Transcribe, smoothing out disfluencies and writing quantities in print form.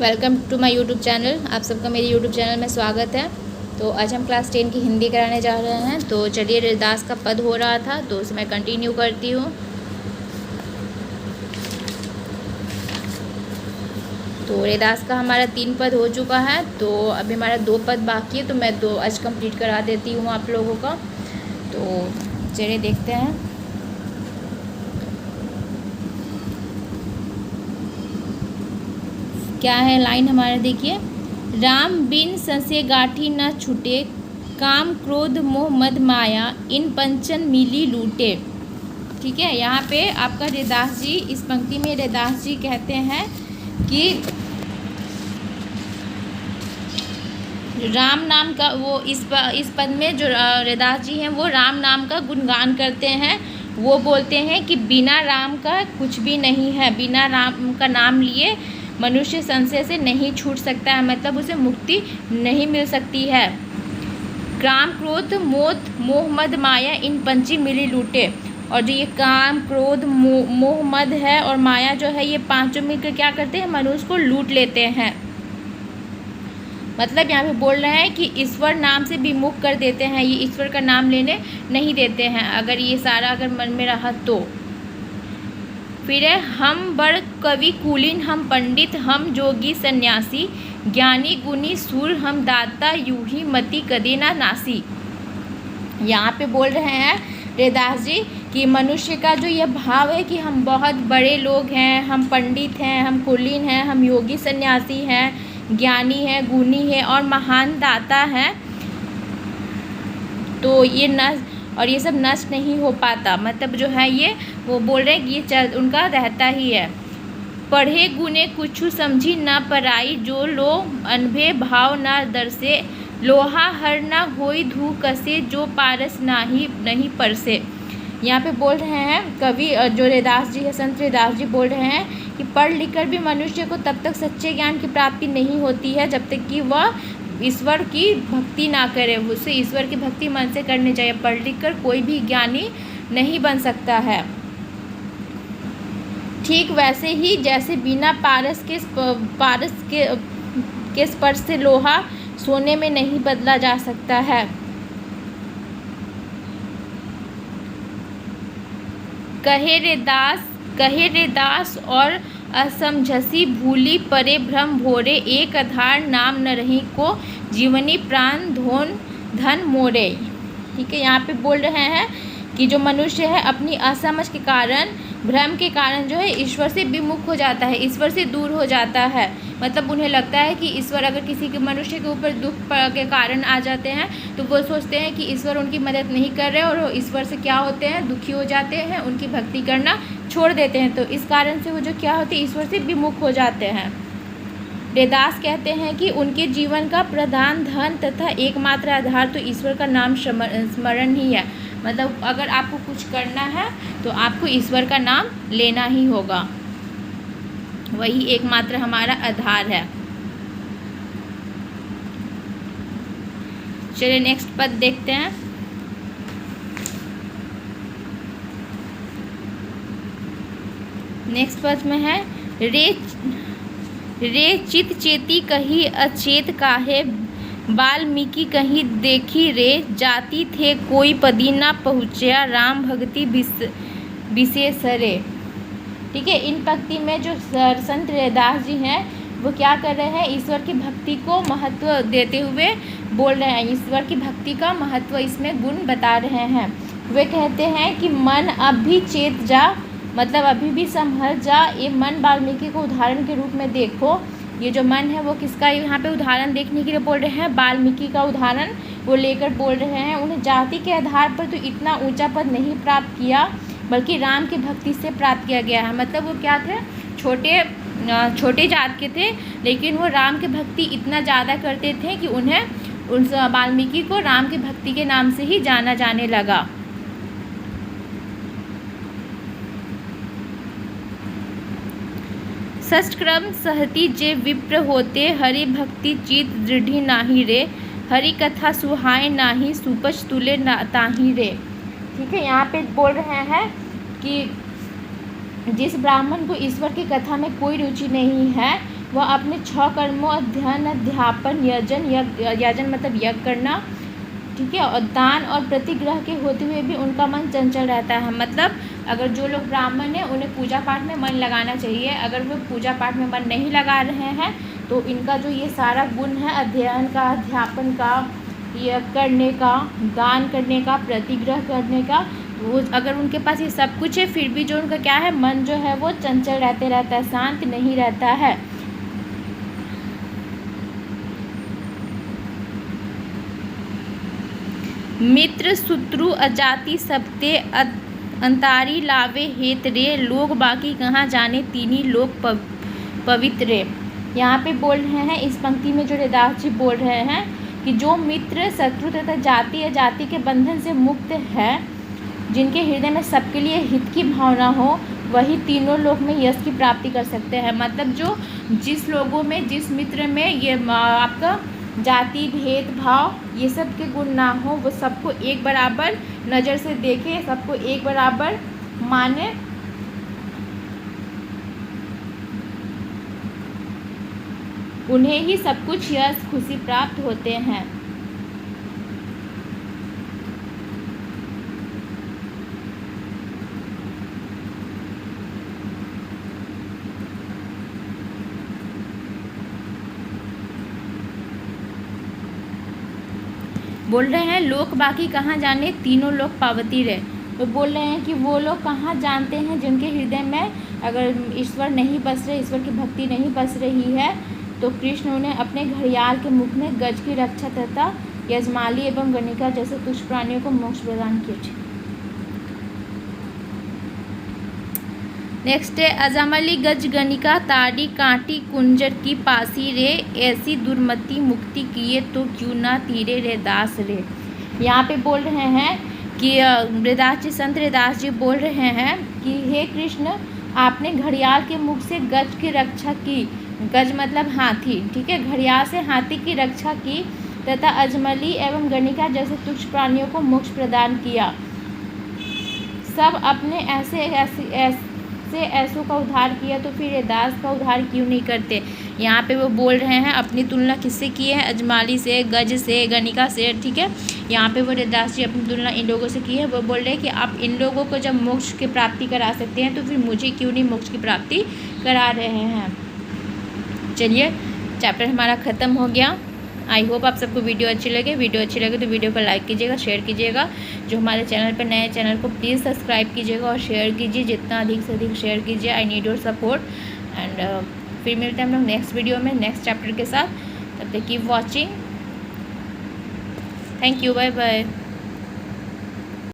Welcome to my YouTube channel. आप सबका मेरे यूट्यूब चैनल में स्वागत है। तो आज हम क्लास 10 की हिंदी कराने जा रहे हैं। तो चलिए, रैदास का पद हो रहा था तो उसे मैं कंटिन्यू करती हूँ। तो रैदास का हमारा 3 पद हो चुका है, तो अभी हमारा 2 पद बाकी है, तो मैं 2 आज कंप्लीट करा देती हूँ आप लोगों का। तो चलिए देखते हैं। क्या है लाइन हमारा, देखिए। राम बिन संशय गाठी न छूटे, काम क्रोध मोह मद माया, इन पंचन मिली लूटे। ठीक है, यहाँ पे आपका रैदास जी, इस पंक्ति में रैदास जी कहते हैं कि राम नाम का वो इस पद में जो रैदास जी हैं वो राम नाम का गुणगान करते हैं। वो बोलते हैं कि बिना राम का कुछ भी नहीं है, बिना राम का नाम लिए मनुष्य संशय से नहीं छूट सकता है, मतलब उसे मुक्ति नहीं मिल सकती है। काम क्रोध मोह मद माया, इन पंची मिली लूटे। और जो ये काम क्रोध मोह मद है और माया जो है, ये पांचों मिलकर क्या करते हैं, मनुष्य को लूट लेते हैं। मतलब यहाँ पे बोल रहे हैं कि ईश्वर नाम से विमुख कर देते हैं, ये ईश्वर का नाम लेने नहीं देते हैं अगर ये सारा अगर मन में रहा तो। फिर है, हम बड़ कवि कुलीन, हम पंडित, हम जोगी सन्यासी, ज्ञानी गुणी सूर, हम दाता यूही मति कदे ना नासी। यहाँ पे बोल रहे हैं रैदास जी कि मनुष्य का जो यह भाव है कि हम बहुत बड़े लोग हैं, हम पंडित हैं, हम कुलीन हैं, हम योगी सन्यासी हैं, ज्ञानी है, गुणी है और महान दाता है, तो ये और ये सब नष्ट नहीं हो पाता। मतलब जो है ये वो बोल रहे हैं कि ये उनका रहता ही है। पढ़े गुने कुछ समझी न पराई, जो लो अनभे भाव न दरसे, लोहा हर न होई धू कसे, जो पारस नहीं परसे। यहाँ पे बोल रहे हैं कवि जो रैदास जी है, संत रैदास जी बोल रहे हैं कि पढ़ लिख कर भी मनुष्य को तब तक सच्चे ज्ञान की प्राप्ति नहीं होती है जब तक कि वह ईश्वर की भक्ति ना करे। उसे ईश्वर की भक्ति मन से करनी चाहिए। पढ़ लिख कर कोई भी ज्ञानी नहीं बन सकता है। ठीक वैसे ही जैसे बिना पारस के स्पर्श से लोहा सोने में नहीं बदला जा सकता है। कहे रे दास और असमझसी, भूली परे भ्रम भोरे, एक आधार नाम न रही को, जीवनी प्राण धन मोरे। ठीक है, यहाँ पे बोल रहे हैं कि जो मनुष्य है अपनी असमझ के कारण, भ्रम के कारण जो है ईश्वर से विमुख हो जाता है, ईश्वर से दूर हो जाता है। मतलब उन्हें लगता है कि ईश्वर अगर किसी के मनुष्य के ऊपर दुख के कारण आ जाते हैं तो वो सोचते हैं कि ईश्वर उनकी मदद नहीं कर रहे और ईश्वर से क्या होते हैं, दुखी हो जाते हैं, उनकी भक्ति करना छोड़ देते हैं। तो इस कारण से वो जो क्या होते हैं, ईश्वर से विमुख हो जाते हैं। रैदास कहते हैं कि उनके जीवन का प्रधान धन तथा एकमात्र आधार तो ईश्वर का नाम स्मरण ही है। मतलब अगर आपको कुछ करना है तो आपको ईश्वर का नाम लेना ही होगा, वही एकमात्र हमारा आधार है। चलिए नेक्स्ट पद देखते हैं। नेक्स्ट पद में है, रे चित चेती कही अचेत काहे, वाल्मीकि कहीं देखी रे, जाति थे कोई पदी ना पहुँचा, राम भक्ति विशेषरे। ठीक है, इन पंक्ति में जो संत रैदास जी हैं वो क्या कर रहे हैं, ईश्वर की भक्ति को महत्व देते हुए बोल रहे हैं, ईश्वर की भक्ति का महत्व इसमें गुण बता रहे हैं। वे कहते हैं कि मन अब भी चेत जा, मतलब अभी भी संभल जा, ये मन वाल्मीकि को उदाहरण के रूप में देखो। ये जो मन है वो किसका यहाँ पे उदाहरण देखने के लिए बोल रहे हैं, वाल्मीकि का उदाहरण वो लेकर बोल रहे हैं। उन्हें जाति के आधार पर तो इतना ऊंचा पद नहीं प्राप्त किया, बल्कि राम की भक्ति से प्राप्त किया गया है। मतलब वो क्या थे, छोटे जात के थे, लेकिन वो राम की भक्ति इतना ज़्यादा करते थे कि उन्हें उस वाल्मीकि को राम की भक्ति के नाम से ही जाना जाने लगा। षष्ठक्रम सहती जे विप्र होते, हरि भक्ति चित दृढ़ी नाही रे, हरि कथा सुहाय नाही, सुपच तुले ताही रे। ठीक है, यहाँ पे बोल रहे हैं कि जिस ब्राह्मण को ईश्वर की कथा में कोई रुचि नहीं है वह अपने 6 कर्मों अध्ययन, अध्यापन, याजन मतलब यज्ञ करना, ठीक है, और दान और प्रतिग्रह के होते हुए भी उनका मन चंचल रहता है। मतलब अगर जो लोग ब्राह्मण हैं उन्हें पूजा पाठ में मन लगाना चाहिए। अगर वो पूजा पाठ में मन नहीं लगा रहे हैं तो इनका जो ये सारा गुण है, अध्ययन का, अध्यापन का, यज्ञ करने का, दान करने का, प्रतिग्रह करने का, वो अगर उनके पास ये सब कुछ है फिर भी जो उनका क्या है, मन जो है वो चंचल रहता है, शांत नहीं रहता है। मित्र शत्रु अजाति सबते अंतारी लावे हेत रे, लोग बाकी कहाँ जाने तीनी लोग पवित्र रे। यहाँ पे बोल रहे हैं, इस पंक्ति में जो रैदास जी बोल रहे हैं कि जो मित्र शत्रु तथा जाति अजाति के बंधन से मुक्त है, जिनके हृदय में सबके लिए हित की भावना हो, वही तीनों लोक में यश की प्राप्ति कर सकते हैं। मतलब जो जिस लोगों में, जिस मित्र में ये आपका जाति भेदभाव ये सब के गुण ना हो, वो सबको एक बराबर नज़र से देखे, सबको एक बराबर माने, उन्हें ही सब कुछ यश खुशी प्राप्त होते हैं। बोल रहे हैं लोक बाकी कहाँ जाने तीनों लोग पावती रहे। तो बोल रहे हैं कि वो लोग कहाँ जानते हैं जिनके हृदय में अगर ईश्वर नहीं बस रहे, ईश्वर की भक्ति नहीं बस रही है, तो कृष्ण उन्हें अपने घड़ियाल के मुख में गज की रक्षा तथा यजमाली एवं गणिका जैसे तुच्छ प्राणियों को मोक्ष प्रदान किए। नेक्स्ट है, अजामली गज गणिका ताड़ी कांटी कुंजर की पासी रे, ऐसी दुर्मति मुक्ति किए तो क्यों ना तीरे रे दास रे। यहाँ पे बोल रहे हैं कि रैदास जी, संत रैदास जी बोल रहे हैं कि हे कृष्ण, आपने घड़ियाल के मुख से गज की रक्षा की, गज मतलब हाथी, ठीक है, घड़ियाल से हाथी की रक्षा की तथा अजमली एवं गणिका जैसे तुच्छ प्राणियों को मोक्ष प्रदान किया। सब अपने ऐसों का उद्धार किया, तो फिर रैदास का उद्धार क्यों नहीं करते। यहाँ पे वो बोल रहे हैं, अपनी तुलना किससे की है, अजमाली से, गज से, गणिका से, ठीक है। यहाँ पे वो रैदास जी अपनी तुलना इन लोगों से की है। वो बोल रहे हैं कि आप इन लोगों को जब मोक्ष की प्राप्ति करा सकते हैं तो फिर मुझे क्यों नहीं मोक्ष की प्राप्ति करा रहे हैं। चलिए, चैप्टर हमारा ख़त्म हो गया। आई होप आप सबको वीडियो अच्छी लगे। वीडियो अच्छी लगे तो वीडियो को लाइक कीजिएगा, शेयर कीजिएगा। जो हमारे चैनल पर नए, चैनल को प्लीज़ सब्सक्राइब कीजिएगा और शेयर कीजिए, जितना अधिक से अधिक शेयर कीजिए। I need your support. And फिर मिलते हैं हम लोग नेक्स्ट वीडियो में नेक्स्ट चैप्टर के साथ। तब तक keep watching. Thank you, bye bye.